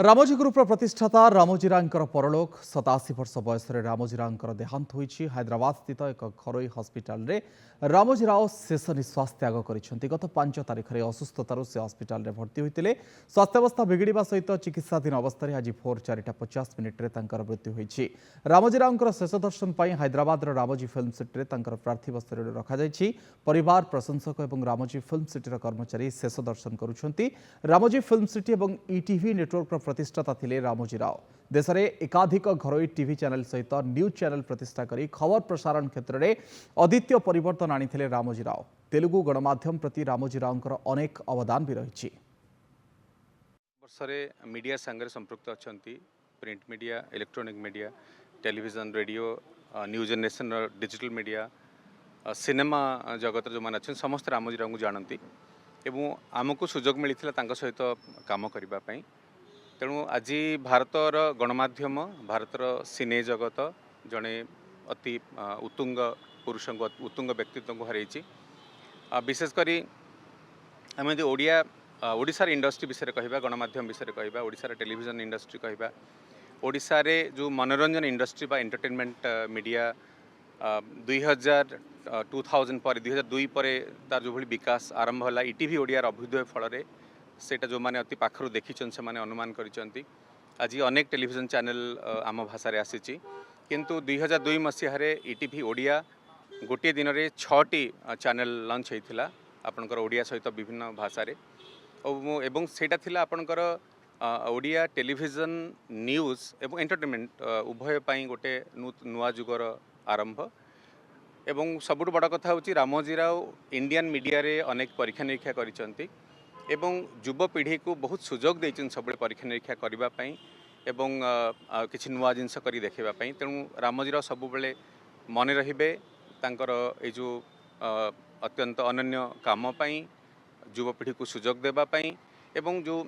Ramoji grouper प्रतिष्ठाता Ramoji रांकर परलोक 87 वर्ष बयस रामोजी रांकर देहांत होइछि। हैदराबाद स्थित एक घरोई हस्पिटाल रे रामोजी राव शेष निश्वास त्याग करिसेंति। गत 5 तारिख रे असुस्थतारु से हस्पिटाल रे भर्ती होइतिले। स्वास्थ्यावस्था बिगड़िबा सहित चिकित्साधीन अवस्था आज भोर 4:50 मिनिट रे तांकर मृत्यु होइछि। रामोजी रावकर शेष दर्शन पई हैदराबाद रो रामोजी फिल्म सिटी रे तांकर पार्थिव शरीर रखा जाइछि। परिवार प्रशंसक एवं रामोजी फिल्म सिटी रो कर्मचारी शेष दर्शन करुछंती। रामोजी फिल्म सिटी एवं ईटीवी नेटवर्क प्रतिष्ठाता थिले रामोजी राव। देश में एकाधिक घरोई टीवी चैनल सहित न्यूज चैनल प्रतिष्ठा करी खबर प्रसारण क्षेत्र में अद्वितीय परिवर्तन आनिथिले रामोजी राव। तेलुगु गणमाध्यम प्रति रामोजी रावଙ୍କର अनेक अवदान भी रही। वर्षरे मीडिया संगे संपृक्त अछंती। Print media, electronic media, television, radio, news nation, digital media, cinema जगत जो मान अच्छे समस्त रामोजी राव को जानती एवं आमको सुजोग मिलता तांको सहित काम करबा पई। तेणु आज भारतर गणमाध्यम, भारतर सिने जगत जड़े अति उत्तुंग पुरुष को उत्तुंग व्यक्तित्व को हरई। विशेषकर आम ओडिशार इंडस्ट्री विषय कहवा, गणमाध्यम विषय कहवा, ओडिशार टेलीविजन इंडस्ट्री कहवा, ओडिशा रे जो मनोरंजन इंडस्ट्री बा एंटरटेनमेंट मीडिया 2000 पर 2002 पर तार जो विकास आरंभ है ईटीवी ओडियार अभ्युदय फल सेटा जो माने अति पाखरु देखिछन से माने अनुमान करिसंती। आज अनेक टेलीविजन चैनल आम भाषा रे आसीची, किंतु 2002 मसीह रे ईटीवी ओडिया गोटे दिन रे 6टी चैनल लॉन्च होइथिला आपनकर ओडिया सहित विभिन्न भाषा रे एवं सेटा थिला आपनकर ओडिया टेलीविजन न्यूज एवं एंटरटेनमेंट उभय पई गोटे नुआ जुगर आरंभ। एवं सबुठ बड़ कथा होची रामोजी राव इंडियन मीडिया रे अनेक परीक्षा निरीक्षा करिसंती एवं युवपीढ़ी को बहुत सुजोग देइछन सब परीक्षा निरीक्षा करने एवं किसी नुआ जिनस कर देखापी। तेणु रामोजी राव सब बेले मन रे तांकर जो अत्यंत अनन्य काम युवपीढ़ी को सुजोग देवाई एवं जो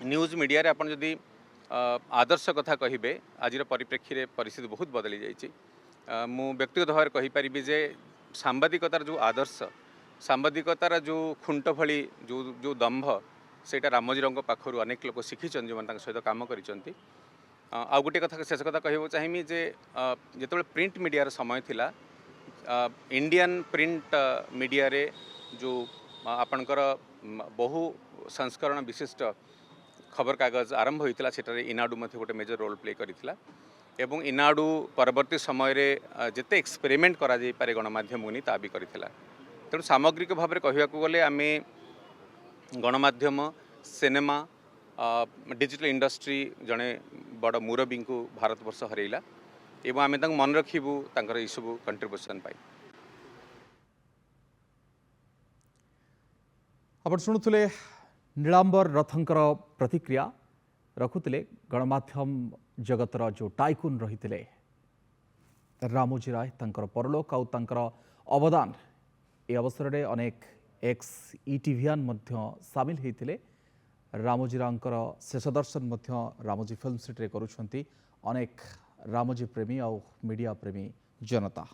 न्यूज मीडिया रे आपण जदि आदर्श कथा कहिबे आज परिप्रेक्षी रे परिस्थिति बहुत बदली जाइए। मु व्यक्तिगत भाव में कहीपरि जे सांबादिकतार जो आदर्श, सांबादिकतार जो खुंट भली जो दंभ सेटा रामोजी राव पाखरु अनेक लोक शिखिछन जो सहित काम करिसंती। आ गोटे कथा शेष कथा कहबो चाहिए जे जेतबे प्रिंट मीडिया समय थिला इंडियन प्रिंट मीडिया रे जो आपणकर बहु संस्करण विशिष्ट खबर कागज आरंभ होइतिला सेटारे इनाडू मथे गोटे मेजर रोल प्ले करितिला एवं इनाडू परवर्ती समय रे जेते एक्सपेरिमेंट करा जाई पारे गणमाध्यम मुनि ता भी करितिला। तेणु सामग्रिक भाव में कहवाक गले आम गणमाध्यम, सिनेमा, डिजिटल इंडस्ट्री जड़े बड़ मुरबी को भारतवर्ष हरैला एवं आम मन रखू तांकर सब कंट्रीब्यूशन पाई। आप शुणुले नीलांबर रथंकर प्रतिक्रिया रखुले गणमाध्यम जगतर जो टाइकुन रही रामोजी राय तांकर परलोक आउ तांकर अवदान ए अवसर में अनेक एक्स ईटीभियान सामिल होते। रामोजी रावकर शेष दर्शन रामोजी फिल्म सिटी करुछंती अनेक रामोजी प्रेमी आउ मीडिया प्रेमी जनता।